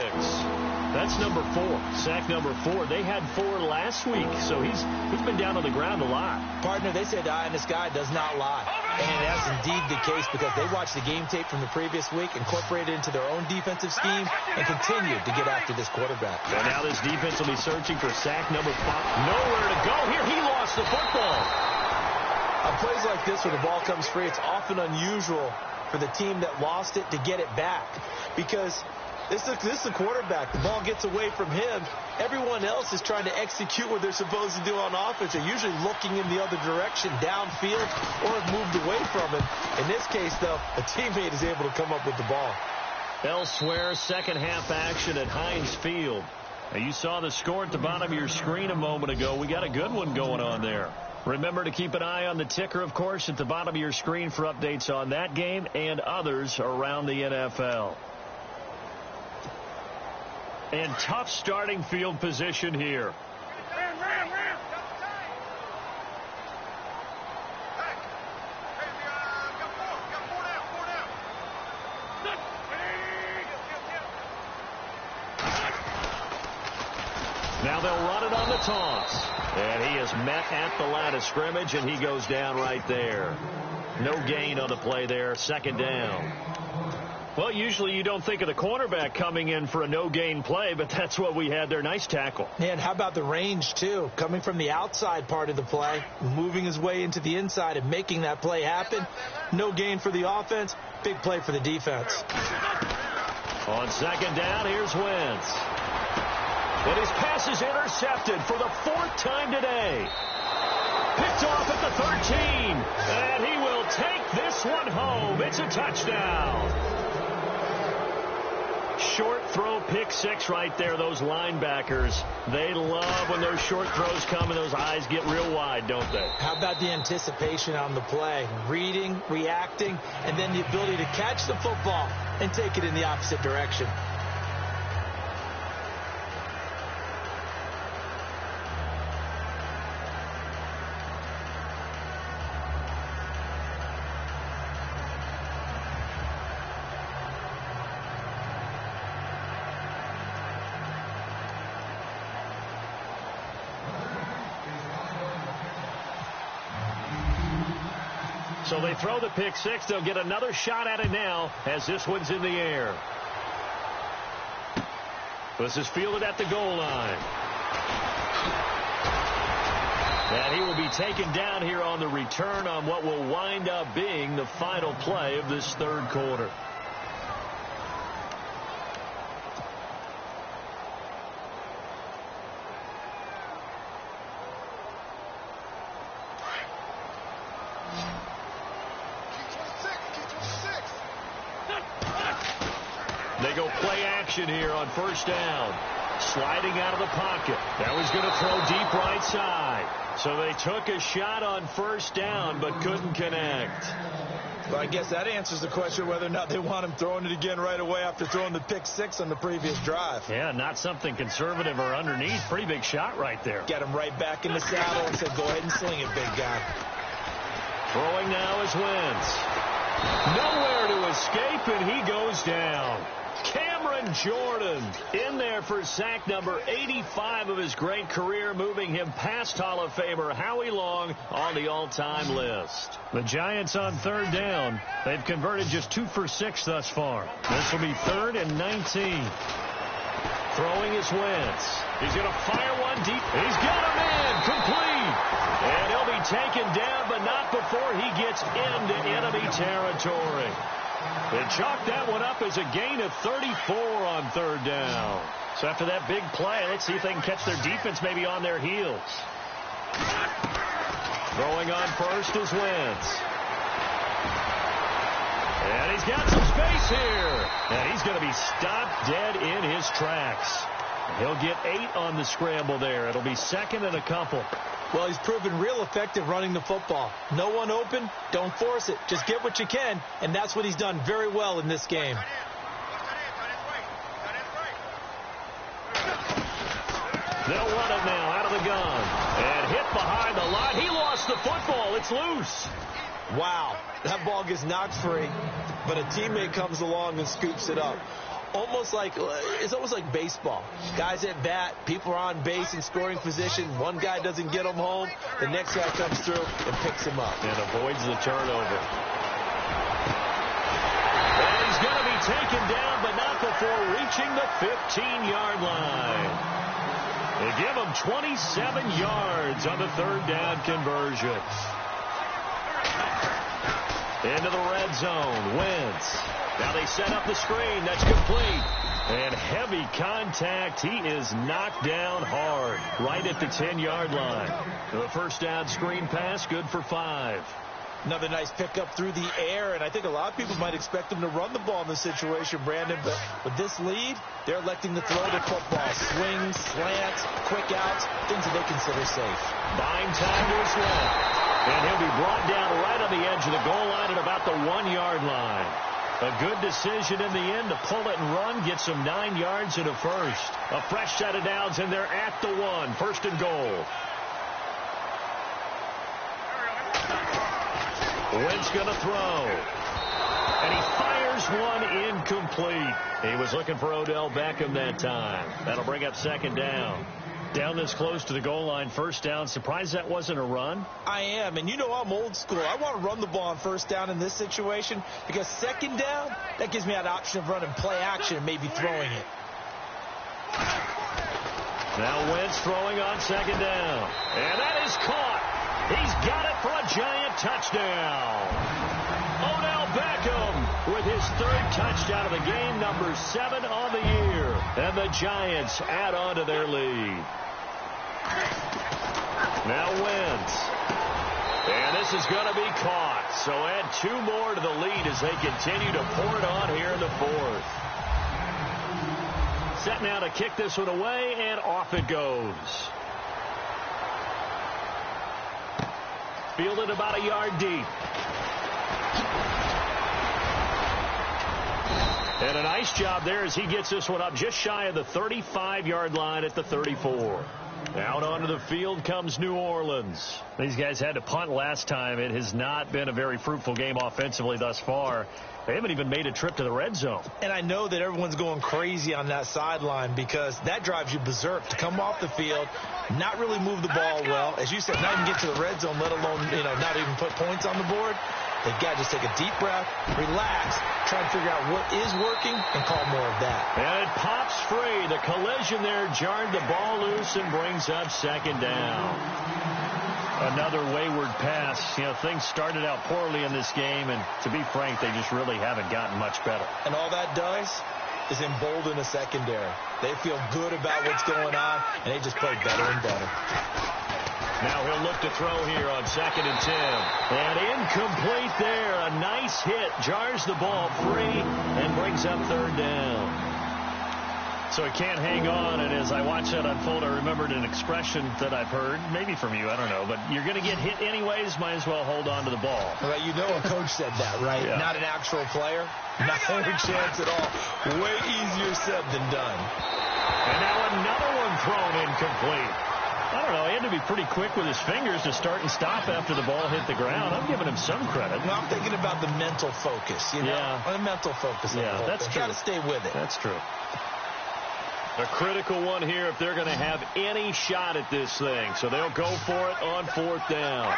[SPEAKER 2] That's number 4. Sack number 4. They had 4 last week, so he's been down on the ground a lot.
[SPEAKER 3] Partner, they say the eye in the sky does not lie. And that's indeed the case because they watched the game tape from the previous week, incorporated it into their own defensive scheme, and continued to get after this quarterback.
[SPEAKER 2] And now this defense will be searching for sack number 5. Nowhere to go here. He lost the football.
[SPEAKER 3] On plays like this where the ball comes free, it's often unusual for the team that lost it to get it back because this is the quarterback. The ball gets away from him. Everyone else is trying to execute what they're supposed to do on offense. They're usually looking in the other direction, downfield, or have moved away from him. In this case, though, a teammate is able to come up with the ball.
[SPEAKER 2] Elsewhere, second half action at Heinz Field. Now, you saw the score at the bottom of your screen a moment ago. We got a good one going on there. Remember to keep an eye on the ticker, of course, at the bottom of your screen for updates on that game and others around the NFL. And tough starting field position here. Now they'll run it on the toss. And he is met at the line of scrimmage, and he goes down right there. No gain on the play there. 2nd down. Well, usually you don't think of the cornerback coming in for a no-gain play, but that's what we had there. Nice tackle.
[SPEAKER 3] And how about the range, too? Coming from the outside part of the play, moving his way into the inside and making that play happen. No gain for the offense. Big play for the defense.
[SPEAKER 2] On 2nd down, here's Wentz. And his pass is intercepted for the 4th time today. Picked off at the 13. And he will take this one home. It's a touchdown. Short throw, pick 6 right there. Those linebackers, they love when those short throws come and those eyes get real wide, don't they?
[SPEAKER 3] How about the anticipation on the play? Reading, reacting, and then the ability to catch the football and take it in the opposite direction.
[SPEAKER 2] So they throw the pick 6. They'll get another shot at it now as this one's in the air. This is fielded at the goal line. And he will be taken down here on the return on what will wind up being the final play of this 3rd quarter. They go play action here on 1st down. Sliding out of the pocket. Now he's going to throw deep right side. So they took a shot on 1st down but couldn't connect.
[SPEAKER 3] Well, I guess that answers the question whether or not they want him throwing it again right away after throwing the pick 6 on the previous drive.
[SPEAKER 2] Yeah, not something conservative or underneath. Pretty big shot right there.
[SPEAKER 3] Get him right back in the saddle and said, go ahead and sling it, big guy.
[SPEAKER 2] Throwing now is Wentz. Nowhere to escape, and he goes down. Cameron Jordan in there for sack number 85 of his great career, moving him past Hall of Famer Howie Long on the all-time list. The Giants on third down. They've converted just 2 for 6 thus far. This will be 3rd and 19. Throwing is Wentz. He's going to fire one deep. He's got him in. Complete. And he'll be taken down, but not before he gets into enemy territory. They chalked that one up as a gain of 34 on third down. So after that big play, let's see if they can catch their defense maybe on their heels. Throwing on first is Wentz. And he's got some space here. And he's going to be stopped dead in his tracks. He'll get 8 on the scramble there. It'll be 2nd and a couple.
[SPEAKER 3] Well, he's proven real effective running the football. No one open, don't force it. Just get what you can, and that's what he's done very well in this game.
[SPEAKER 2] They'll run it now out of the gun. And hit behind the line. He lost the football. It's loose.
[SPEAKER 3] Wow, that ball gets knocked free, but a teammate comes along and scoops it up. It's almost like baseball. Guys at bat, people are on base in scoring position. One guy doesn't get him home. The next guy comes through and picks him up.
[SPEAKER 2] And avoids the turnover. And he's going to be taken down, but not before reaching the 15-yard line. They give him 27 yards on the third down conversion. Into the red zone. Wentz. Now they set up the screen. That's complete. And heavy contact. He is knocked down hard right at the 10-yard line. The first down screen pass, good for 5.
[SPEAKER 3] Another nice pickup through the air, and I think a lot of people might expect them to run the ball in this situation, Brandon, but with this lead, they're electing to throw the football. Swings, slants, quick outs, things that they consider safe.
[SPEAKER 2] Buying time to his left. And he'll be brought down right on the edge of the goal line at about the 1-yard line. A good decision in the end to pull it and run, get some 9 yards and a first. A fresh set of downs, and they're at the 1. First and goal. Wentz going to throw. And he fires one incomplete. He was looking for Odell Beckham that time. That'll bring up second down. Down this close to the goal line, first down. Surprised that wasn't a run?
[SPEAKER 3] I am, and you know I'm old school. I want to run the ball on first down in this situation because second down, that gives me that option of running play action and maybe throwing it.
[SPEAKER 2] Now Wentz throwing on second down. And that is caught. He's got it for a Giant touchdown. Odell Beckham with his 3rd touchdown of the game, number 7 on the year. And the Giants add on to their lead. Now Wentz. And this is going to be caught. So add 2 more to the lead as they continue to pour it on here in the 4th. Set now to kick this one away, and off it goes. Fielded about a yard deep. And a nice job there as he gets this one up just shy of the 35-yard line at the 34. Out onto the field comes New Orleans. These guys had to punt last time. It has not been a very fruitful game offensively thus far. They haven't even made a trip to the red zone.
[SPEAKER 3] And I know that everyone's going crazy on that sideline because that drives you berserk to come off the field, not really move the ball well. As you said, not even get to the red zone, let alone, not even put points on the board. They've got to just take a deep breath, relax, try to figure out what is working, and call more of that.
[SPEAKER 2] And it pops free. The collision there jarred the ball loose and brings up second down. Another wayward pass. Things started out poorly in this game, and to be frank, they just really haven't gotten much better.
[SPEAKER 3] And all that does is embolden the secondary. They feel good about what's going on, and they just play better and better.
[SPEAKER 2] Now he'll look to throw here on 2nd and 10. And incomplete there. A nice hit. Jars the ball free and brings up 3rd down. So he can't hang on, and as I watch that unfold, I remembered an expression that I've heard, maybe from you, I don't know, but you're going to get hit anyways, might as well hold on to the ball.
[SPEAKER 3] Well, a coach said that, right?
[SPEAKER 2] Yeah.
[SPEAKER 3] Not an actual player. Not a chance at all. Way easier said than done.
[SPEAKER 2] And now another one thrown incomplete. I don't know. He had to be pretty quick with his fingers to start and stop after the ball hit the ground. I'm giving him some credit.
[SPEAKER 3] Well, I'm thinking about the mental focus, you know?
[SPEAKER 2] Yeah.
[SPEAKER 3] The mental focus.
[SPEAKER 2] Yeah, that's true.
[SPEAKER 3] Got to stay with it.
[SPEAKER 2] That's true. A critical one here if they're going to have any shot at this thing. So they'll go for it on 4th down.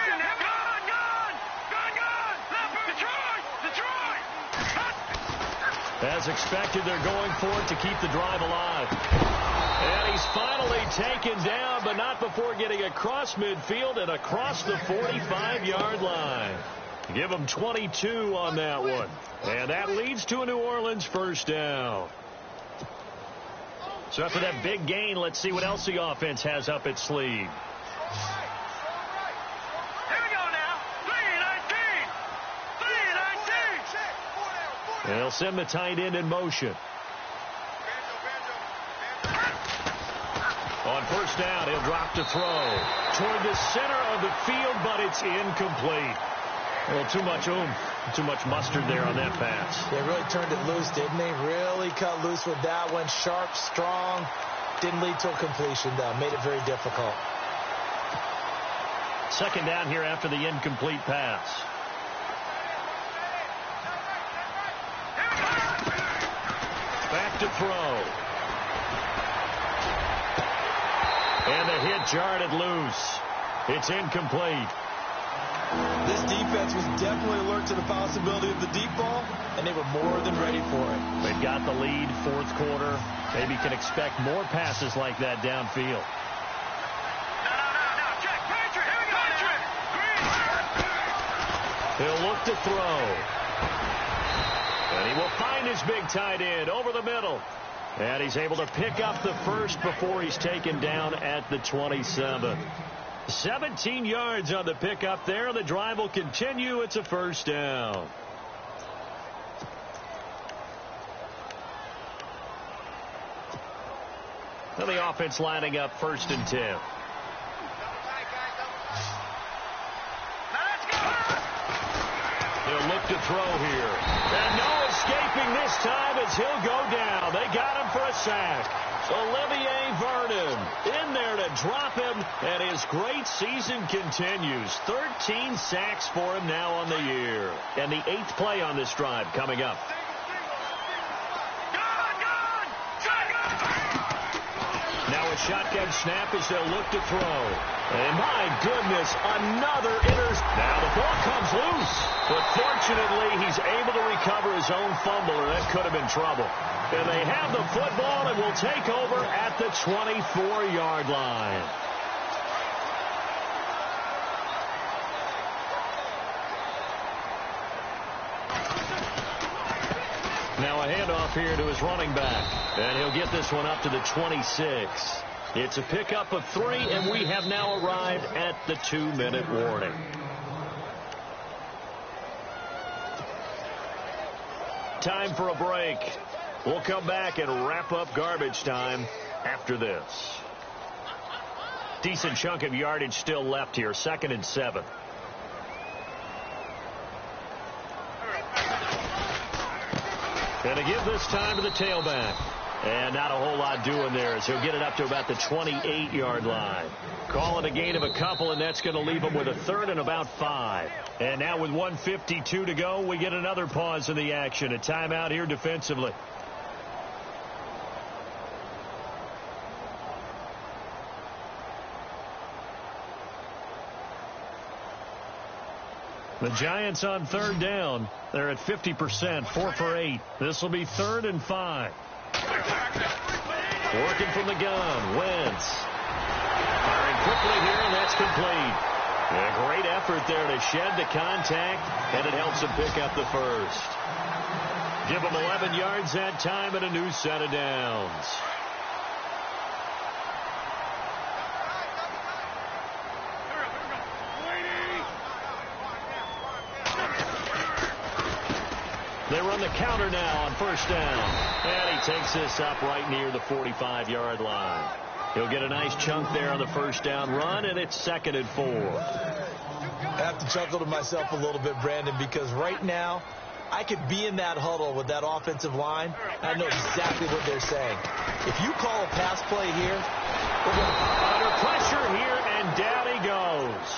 [SPEAKER 2] As expected, they're going for it to keep the drive alive. And he's finally taken down, but not before getting across midfield and across the 45-yard line. Give him 22 on that one. And that leads to a New Orleans first down. So after that big gain, let's see what else the offense has up its sleeve. And they'll send the tight end in motion. On first down, he'll drop to throw toward the center of the field, but it's incomplete. A little too much oomph, too much mustard there on that pass.
[SPEAKER 3] They really turned it loose, didn't they? Really cut loose with that one. Sharp, strong. Didn't lead to a completion, though. Made it very difficult.
[SPEAKER 2] Second down here after the incomplete pass. Back to throw. And the hit jarred it loose. It's incomplete.
[SPEAKER 3] This defense was definitely alert to the possibility of the deep ball, and they were more than ready for it.
[SPEAKER 2] They've got the lead, 4th quarter. Maybe can expect more passes like that downfield. He'll look to throw. And he will find his big tight end over the middle. And he's able to pick up the first before he's taken down at the 27. 17 yards on the pickup there. The drive will continue. It's a first down. And the offense lining up 1st and 10. They'll look to throw here. And no escaping this time as he'll go down. They got him for a sack. Olivier Vernon in there to drop him, and his great season continues. 13 sacks for him now on the year. And the 8th play on this drive coming up. Now a shotgun snap as they'll look to throw. And my goodness, another Now the ball comes loose. But fortunately, he's able to recover his own fumble, or that could have been trouble. And they have the football and will take over at the 24-yard line. Now a handoff here to his running back. And he'll get this one up to the 26. It's a pickup of 3, and we have now arrived at the 2-minute warning. Time for a break. We'll come back and wrap up garbage time after this. Decent chunk of yardage still left here. 2nd and 7. And to give this time to the tailback. And not a whole lot doing there as he'll get it up to about the 28-yard line. Call it a gain of a couple, and that's going to leave him with a 3rd and about 5. And now with 1:52 to go, we get another pause in the action. A timeout here defensively. The Giants on 3rd down. They're at 50%, 4 for 8. This will be 3rd and 5. Working from the gun, Wentz. Firing quickly here, and that's complete. A great effort there to shed the contact, and it helps him pick up the first. Give him 11 yards that time and a new set of downs. They run the counter now on 1st down. And he takes this up right near the 45-yard line. He'll get a nice chunk there on the 1st down run, and it's 2nd and 4.
[SPEAKER 3] I have to chuckle to myself a little bit, Brandon, because right now I could be in that huddle with that offensive line. I know exactly what they're saying. If you call a pass play here, we're going to...
[SPEAKER 2] Under pressure here, and down he goes.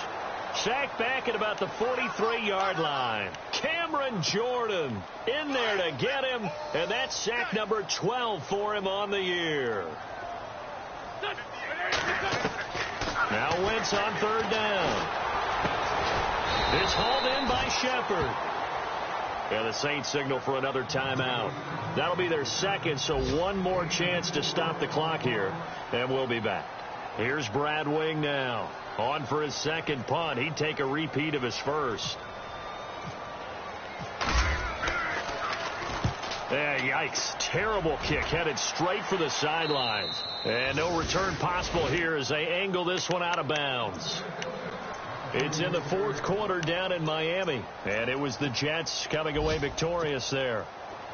[SPEAKER 2] Sacked back at about the 43-yard line. Cameron Jordan in there to get him, and that's sack number 12 for him on the year. Now Wentz on third down. It's hauled in by Shepard. And the Saints signal for another timeout. That'll be their second, so one more chance to stop the clock here, and we'll be back. Here's Brad Wing now. On for his second punt. He'd take a repeat of his first. Yikes. Terrible kick. Headed straight for the sidelines. And no return possible here as they angle this one out of bounds. It's in the fourth quarter down in Miami. And it was the Jets coming away victorious there.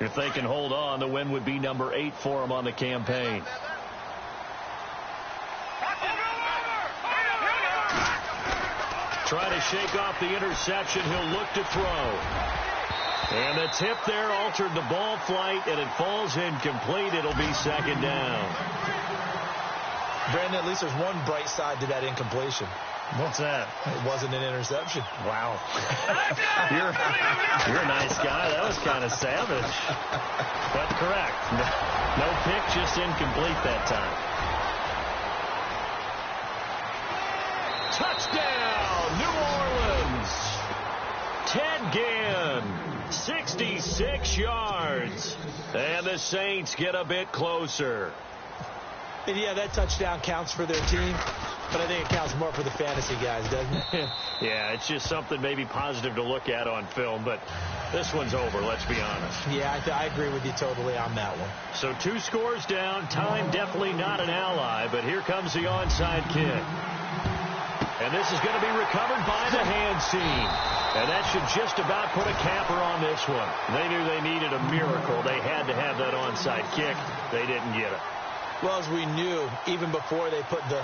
[SPEAKER 2] If they can hold on, the win would be number 8 for them on the campaign. Trying to shake off the interception. He'll look to throw. And the tip there altered the ball flight, and it falls incomplete. It'll be second down.
[SPEAKER 3] Brandon, at least there's one bright side to that incompletion.
[SPEAKER 2] What's that?
[SPEAKER 3] It wasn't an interception.
[SPEAKER 2] Wow. You're a nice guy. That was kind of savage. But correct. No pick, just incomplete that time. Touchdown, New Orleans. Ted Ginn, 66 yards. And the Saints get a bit closer.
[SPEAKER 3] And yeah, that touchdown counts for their team, but I think it counts more for the fantasy guys, doesn't it?
[SPEAKER 2] Yeah, it's just something maybe positive to look at on film, but this one's over, let's be honest.
[SPEAKER 3] Yeah, I agree with you totally on that one.
[SPEAKER 2] So 2 scores down, time definitely not an ally, but here comes the onside kick. And this is going to be recovered by the hands team. And that should just about put a capper on this one. They knew they needed a miracle. They had to have that onside kick. They didn't get it.
[SPEAKER 3] Well, as we knew, even before they put the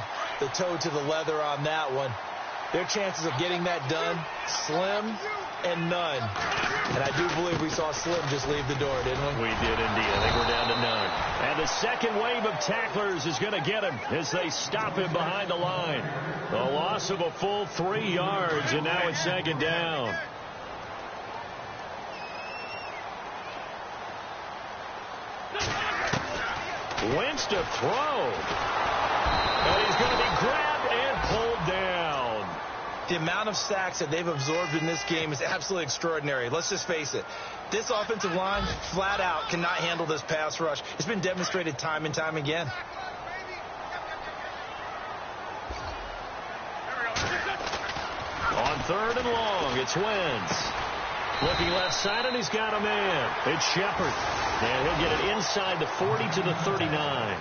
[SPEAKER 3] toe to the leather on that one, their chances of getting that done, slim and none. And I do believe we saw Slim just leave the door, didn't we?
[SPEAKER 2] We did indeed. I think we're down to none. And the second wave of tacklers is going to get him as they stop him behind the line. A loss of a full 3 yards, and now it's second down. Wentz to throw. And he's going to be grabbed and pulled down.
[SPEAKER 3] The amount of sacks that they've absorbed in this game is absolutely extraordinary. Let's just face it. This offensive line, flat out, cannot handle this pass rush. It's been demonstrated time and time again.
[SPEAKER 2] On third and long, it's Wentz. Looking left side, and he's got a man. It's Shepard. And he'll get it inside the 40 to the 39.